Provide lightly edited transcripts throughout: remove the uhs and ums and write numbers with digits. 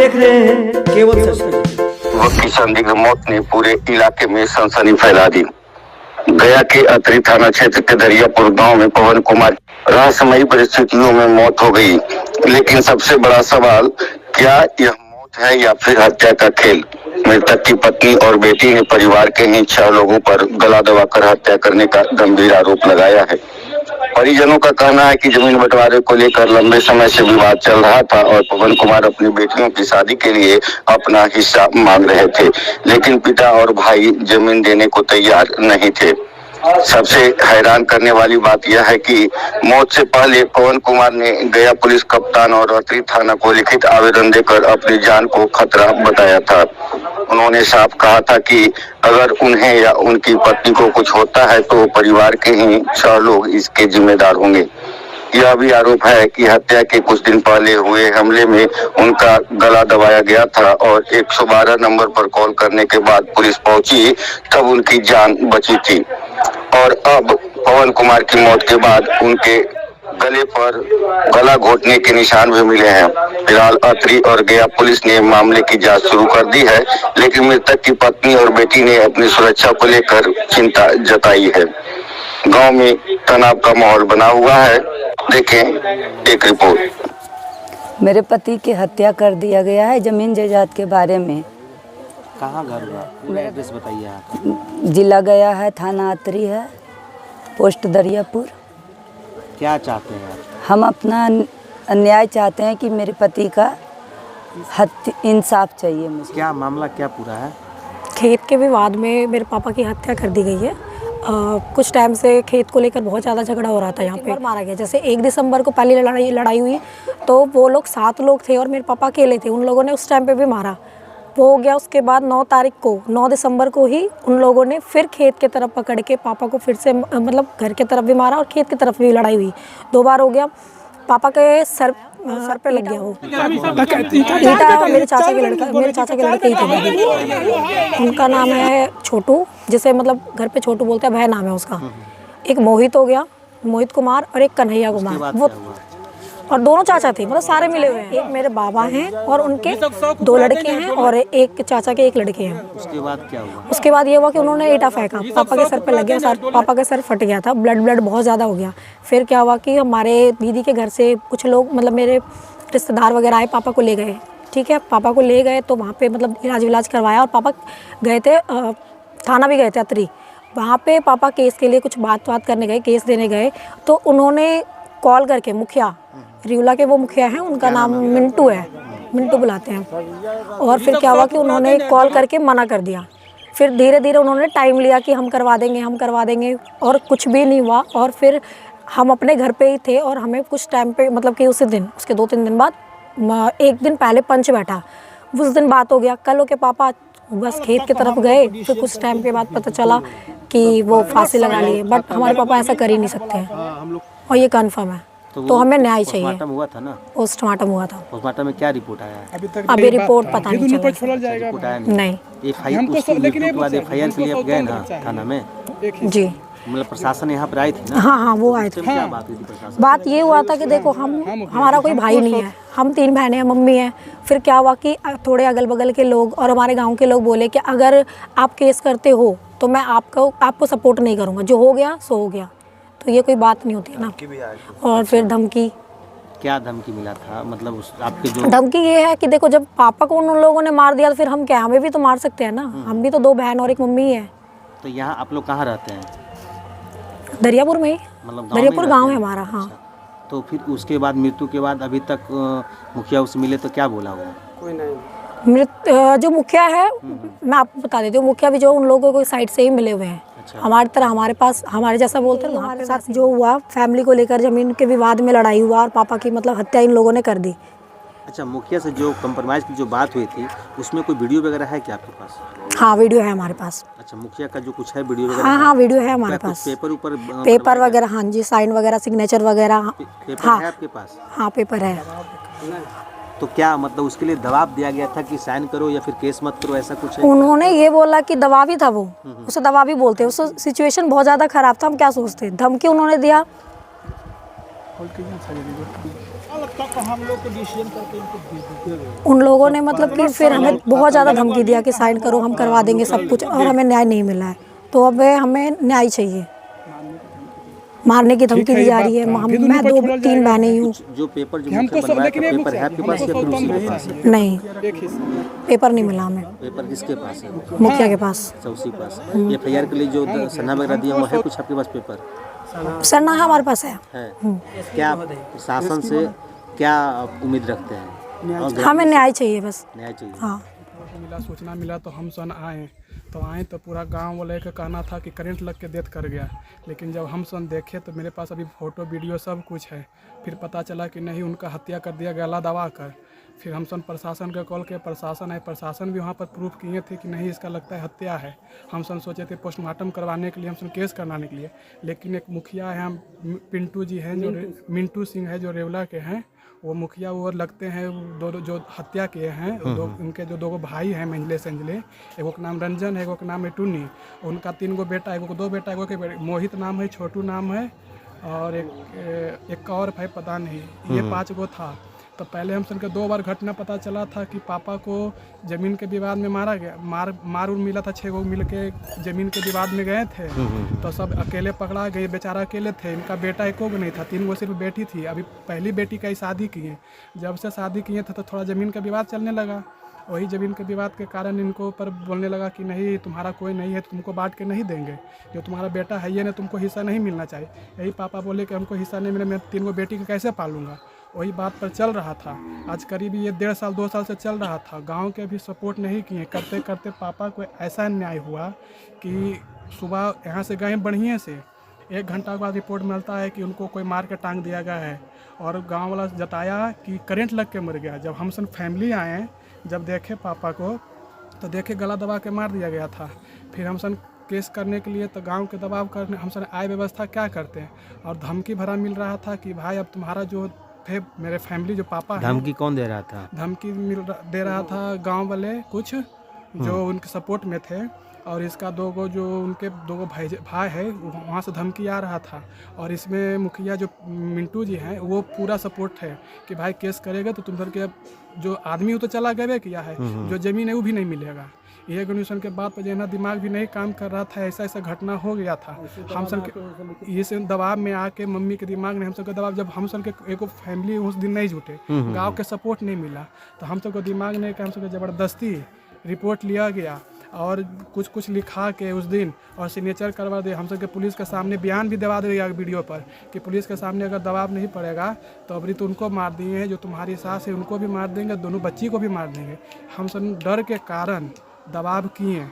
देख रहे हैं केवल सच। वक्त की संदिग्ध मौत ने पूरे इलाके में सनसनी फैला दी। गया के अतरी थाना क्षेत्र के दरियापुर गांव में पवन कुमार रहस्यमयी परिस्थितियों में मौत हो गई। लेकिन सबसे बड़ा सवाल, क्या यह मौत है या फिर हत्या का खेल? मृतक की पत्नी और बेटी ने परिवार के ही 6 लोगों पर गला दबाकर हत्या करने का गंभीर आरोप लगाया है। परिजनों का कहना है कि जमीन बंटवारे को लेकर लंबे समय से विवाद चल रहा था और पवन कुमार अपनी बेटियों की शादी के लिए अपना हिस्सा मांग रहे थे, लेकिन पिता और भाई जमीन देने को तैयार नहीं थे। सबसे हैरान करने वाली बात यह है कि मौत से पहले पवन कुमार ने गया पुलिस कप्तान और अतरी थाना को लिखित आवेदन देकर अपनी जान को खतरा बताया था। उन्होंने साफ कहा था कि अगर उन्हें या उनकी पत्नी को कुछ होता है तो परिवार के ही 6 लोग इसके जिम्मेदार होंगे। यह भी आरोप है कि हत्या के कुछ दिन पहले हुए हमले में उनका गला दबाया गया था और 112 नंबर पर कॉल करने के बाद पुलिस पहुंची तब उनकी जान बची थी। और अब पवन कुमार की मौत के बाद उनके गले पर गला घोटने के निशान भी मिले हैं। फिलहाल अतरी और गया पुलिस ने मामले की जांच शुरू कर दी है, लेकिन मृतक की पत्नी और बेटी ने अपनी सुरक्षा को लेकर चिंता जताई है। गांव में तनाव का माहौल बना हुआ है। देखें एक रिपोर्ट। मेरे पति की हत्या कर दिया गया है जमीन जायदाद के बारे में। कहाँ घर हुआ? पूरा एड्रेस बताइए आप। जिला गया है, थाना अतरी है, पोस्ट दरियापुर। क्या चाहते हैं आप? हम अपना न्याय चाहते हैं कि मेरे पति का इंसाफ चाहिए मुझे। क्या मामला क्या पूरा है? खेत के विवाद में मेरे पापा की हत्या कर दी गई है। कुछ टाइम से खेत को लेकर बहुत ज़्यादा झगड़ा हो रहा था। यहाँ पे मारा गया। जैसे 1 दिसंबर को पहली लड़ाई हुई तो वो लोग 7 लोग थे और मेरे पापा अकेले थे। उन लोगों ने उस टाइम पे भी मारा, वो हो गया। उसके बाद 9 दिसंबर को ही उन लोगों ने फिर खेत के तरफ पकड़ के पापा को फिर से मतलब घर के तरफ भी मारा और खेत की तरफ भी लड़ाई हुई। 2 बार हो गया। पापा के सर पे लग गया वो ईटा। मेरे चाचा के लड़के ही थे। उनका नाम है छोटू, जिसे मतलब घर पे छोटू बोलते हैं, भाई नाम है उसका। एक मोहित हो गया, मोहित कुमार, और एक कन्हैया कुमार। वो और दोनों चाचा थे, मतलब सारे मिले हुए हैं। एक मेरे बाबा हैं और उनके 2 लड़के हैं और एक चाचा के 1 लड़के हैं। उसके बाद क्या हुआ? उसके बाद ये हुआ कि उन्होंने ईटा फेंका, पापा के सर पे लग गया। पापा का सर फट गया था, ब्लड बहुत ज़्यादा हो गया। फिर क्या हुआ कि हमारे दीदी के घर से कुछ लोग, मतलब मेरे रिश्तेदार वगैरह आए, पापा को ले गए। ठीक है, पापा को ले गए तो वहाँ पे मतलब इलाज करवाया और पापा गए थे थाना भी गए थे अतरी। वहाँ पे पापा केस के लिए कुछ बात करने गए, केस देने गए तो उन्होंने कॉल करके, मुखिया रिउला के वो मुखिया हैं, उनका नाम मिंटू है, मिंटू बुलाते हैं। और फिर क्या हुआ कि उन्होंने कॉल करके मना कर दिया। फिर धीरे धीरे उन्होंने टाइम लिया कि हम करवा देंगे और कुछ भी नहीं हुआ। और फिर हम अपने घर पे ही थे और हमें कुछ टाइम पे मतलब कि उसी दिन, उसके 2-3 दिन बाद, 1 दिन पहले पंच बैठा, उस दिन बात हो गया। कल हो के पापा बस खेत की तरफ गए, फिर कुछ टाइम के बाद पता चला कि वो फांसी लगा लिए। बट हमारे पापा ऐसा कर ही नहीं सकते हैं और ये कन्फर्म है। तो हमें न्याय चाहिए। पोस्टमार्टम हुआ था ना? पोस्टमार्टम हुआ था। पोस्टमार्टम में क्या रिपोर्ट आया है? अभी रिपोर्ट पता नहीं चला। रिपोर्ट आया नहीं। FIR के लिए आप गए ना थाना में? जी, मतलब प्रशासन यहाँ पर आई थी ना? हाँ, वो आए थे। क्या बात हुई थी प्रशासन? बात ये हुआ था कि देखो, हमारा कोई भाई नहीं है, हम 3 बहनें हैं, मम्मी है। फिर क्या हुआ कि थोड़े अगल बगल के लोग और हमारे गांव के लोग बोले कि अगर आप केस करते हो तो मैं आपको सपोर्ट नहीं करूँगा, जो हो गया सो हो गया। तो ये कोई बात नहीं होती है ना। और फिर धमकी। क्या धमकी मिला था? मतलब आपके जो धमकी ये है कि देखो, जब पापा को उन लोगों ने मार दिया तो फिर हम क्या, हमें भी तो मार सकते हैं ना। हम भी तो 2 बहन और 1 मम्मी है। तो यहाँ आप लोग कहाँ रहते हैं? दरियापुर में ही, मतलब दरियापुर गांव है हमारा। हाँ। अच्छा। तो फिर उसके बाद, मृत्यु के बाद अभी तक मुखिया उससे मिले तो क्या बोला हुआ? कोई नहीं। जो मुखिया है, मैं आपको बता देती हूँ, मुखिया भी जो उन लोगों को साइड से ही मिले हुए हैं। अच्छा। हमारी तरह हमारे पास, हमारे जैसा बोलते हैं। हमारे साथ जो हुआ, फैमिली को लेकर जमीन के विवाद में लड़ाई हुआ और पापा की मतलब हत्या इन लोगों ने कर दी। अच्छा, मुखिया से जो कंप्रोमाइज़ की जो बात हुई थी, उसमें कोई वीडियो वगैरह है क्या आपके पास? हाँ, वीडियो है हमारे पास। अच्छा, मुखिया का जो कुछ है वीडियो वगैरह? हाँ, वीडियो है हमारे पास। पेपर वगैरह, हाँ जी, साइन वगैरह, सिग्नेचर वगैरह। पेपर है आपके पास? हाँ, पेपर है। तो क्या मतलब उसके लिए दबाव दिया गया था कि साइन करो या फिर केस मत करो, ऐसा कुछ है? उन्होंने ये बोला कि दबाव ही था वो, उसे दबाव ही बोलते हैं। उस सिचुएशन बहुत ज़्यादा ख़राब था, हम क्या सोचते, धमकी उन्होंने दिया। तक हम लोग को डिसीजन करके इनको दे दिए। उन लोगों ने मतलब कि फिर हमें बहुत ज़्यादा धमकी दिया कि साइन करो, हम करवा देंगे सब कुछ, और हमें न्याय नहीं मिला है। तो अब हमें न्याय चाहिए। मारने की धमकी दी जा रही है। मैं 2-3 बहनें ही हूँ। जो पेपर जो मुख्य बनवाया था, पेपर है आपके पास या फिर उसी के पास है? नहीं, पेपर नहीं मिला हमें। पेपर किसके पास है? मुखिया के पास। अच्छा, उसी पास। FIR के लिए जो सन्ना वगैरह दिया वो है कुछ आपके पास पेपर? सरना हमारे पास है। क्या प्रशासन से क्या उम्मीद रखते हैं? और हमें न्याय चाहिए, बस न्याय चाहिए। हाँ। सूचना मिला तो हम सन आए तो पूरा गांव वाले का कहना था कि करंट लग के डेथ कर गया। लेकिन जब हम सन देखे तो मेरे पास अभी फ़ोटो वीडियो सब कुछ है। फिर पता चला कि नहीं, उनका हत्या कर दिया गला दबा कर। फिर हम सन प्रशासन का कॉल किया, प्रशासन है, प्रशासन भी वहाँ पर प्रूफ किए थे कि नहीं इसका लगता है हत्या है। हम सन सोचे थे पोस्टमार्टम करवाने के लिए, हम सन केस करवाने के लिए। लेकिन एक मुखिया है, हम पिंटू जी हैं जो मिंटू सिंह है जो रेवला के हैं, वो मुखिया वो लगते हैं दो जो हत्या किए हैं। उनके जो 2 भाई हैं मंझले संजले, एगो का नाम रंजन है, एगो का नाम है टुन्नी। उनका 3 गो बेटा, एगो को 2 बेटा, एगो के मोहित नाम है, छोटू नाम है, और एक और भाई पता नहीं। ये 5 गो था। तो पहले हम सबके 2 बार घटना पता चला था कि पापा को ज़मीन के विवाद में मारा गया, मार मिला था। 6 गो मिल के ज़मीन के विवाद में गए थे। तो सब अकेले पकड़ा गए, बेचारा अकेले थे। इनका बेटा एको गो नहीं था, 3 गो सिर्फ बेटी थी। अभी पहली बेटी का ही शादी किए। जब से शादी किए थे तो थोड़ा ज़मीन का विवाद चलने लगा। वही ज़मीन के विवाद के कारण इनको ऊपर बोलने लगा कि नहीं तुम्हारा कोई नहीं है, तुमको बांट के नहीं देंगे, जो तुम्हारा बेटा है ये ना, तुमको हिस्सा नहीं मिलना चाहिए। यही पापा बोले कि हमको हिस्सा नहीं मिला, मैं 3 गो बेटी को कैसे पालूंगा। वही बात पर चल रहा था। आज करीब ये 1.5 साल 2 साल से चल रहा था। गांव के भी सपोर्ट नहीं किए। करते करते पापा को ऐसा अन्याय हुआ कि सुबह यहाँ से गए बढ़िया से, 1 घंटा के बाद रिपोर्ट मिलता है कि उनको कोई मार के टांग दिया गया है। और गांव वाला जताया कि करंट लग के मर गया। जब हम सब फैमिली आए, जब देखे पापा को तो देखे गला दबा के मार दिया गया था। फिर हम सब केस करने के लिए तो गांव के दबाव करने हम सब आय व्यवस्था क्या करते हैं। और धमकी भरा मिल रहा था कि भाई अब तुम्हारा जो थे मेरे फैमिली जो पापा हैं। धमकी कौन दे रहा था? धमकी दे रहा था गांव वाले कुछ जो उनके सपोर्ट में थे। और इसका 2 गो जो उनके 2 गो भाई है वहाँ से धमकी आ रहा था। और इसमें मुखिया जो मिंटू जी हैं वो पूरा सपोर्ट है कि भाई केस करेगा तो तुम सर के जो आदमी वो तो चला गए किया है, जो ज़मीन है वो भी नहीं मिलेगा। ये कंडीशन के बाद पर जो दिमाग भी नहीं काम कर रहा था, ऐसा घटना हो गया था। हम सब के ये से दबाव में आके मम्मी के दिमाग ने हम सब के दबाव, जब हम सब के एक फैमिली उस दिन नहीं जुटे, गांव के सपोर्ट नहीं मिला, तो हम सब को दिमाग ने कि हम सब के ज़बरदस्ती रिपोर्ट लिया गया और कुछ लिखा के उस दिन और सिग्नेचर करवा दिया। हम सब के पुलिस के सामने बयान भी दबा देगा वीडियो पर कि पुलिस के सामने अगर दबाव नहीं पड़ेगा तो अभी तो उनको मार दिए हैं, जो तुम्हारी सास है उनको भी मार देंगे, दोनों बच्ची को भी मार देंगे। हम सब डर के कारण दबाव किए,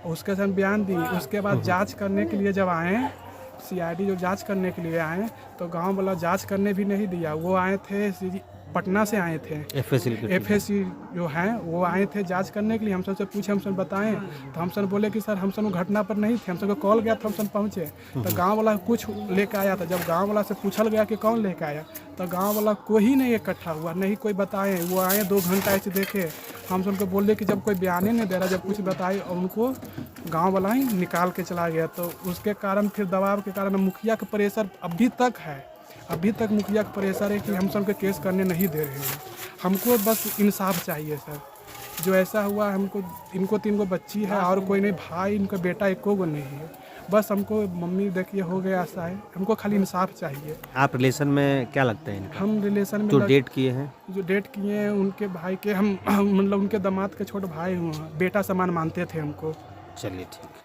उसके साथ बयान दिए। उसके बाद जांच करने के लिए जब आए, CID जो जांच करने के लिए आए तो गांव वाला जांच करने भी नहीं दिया। वो आए थे पटना से आए थे, FSC जो हैं वो आए थे जांच करने के लिए। हम सबसे पूछे, हम सब बताएं तो हम सब बोले कि सर हम सब घटना पर नहीं थे, हम सबको कॉल गया था, हम सब पहुँचे तो गांव वाला कुछ लेके आया था। जब गांव वाला से पूछल गया कि कौन लेके आया तो गांव वाला कोई नहीं इकट्ठा हुआ, नहीं कोई बताए। वो आए 2 घंटा ऐसे देखे, हम सबको बोले कि जब कोई बयान नहीं दे रहा, जब कुछ बताए, और उनको गाँव वाला ही निकाल के चला गया। तो उसके कारण फिर दबाव के कारण मुखिया का प्रेशर अभी तक है, अभी तक मुखिया का प्रेशर है कि हम सबके केस करने नहीं दे रहे हैं। हमको बस इंसाफ चाहिए सर। जो ऐसा हुआ हमको, इनको 3 गो बच्ची है और कोई नहीं, भाई इनका बेटा एको गो नहीं है। बस हमको मम्मी देखिए हो गया ऐसा है, हमको खाली इंसाफ चाहिए। आप रिलेशन में क्या लगता है? हम रिलेशन में जो डेट किए हैं, उनके भाई के हम मतलब उनके दामाद के छोटे भाई बेटा समान मानते थे हमको। चलिए ठीक।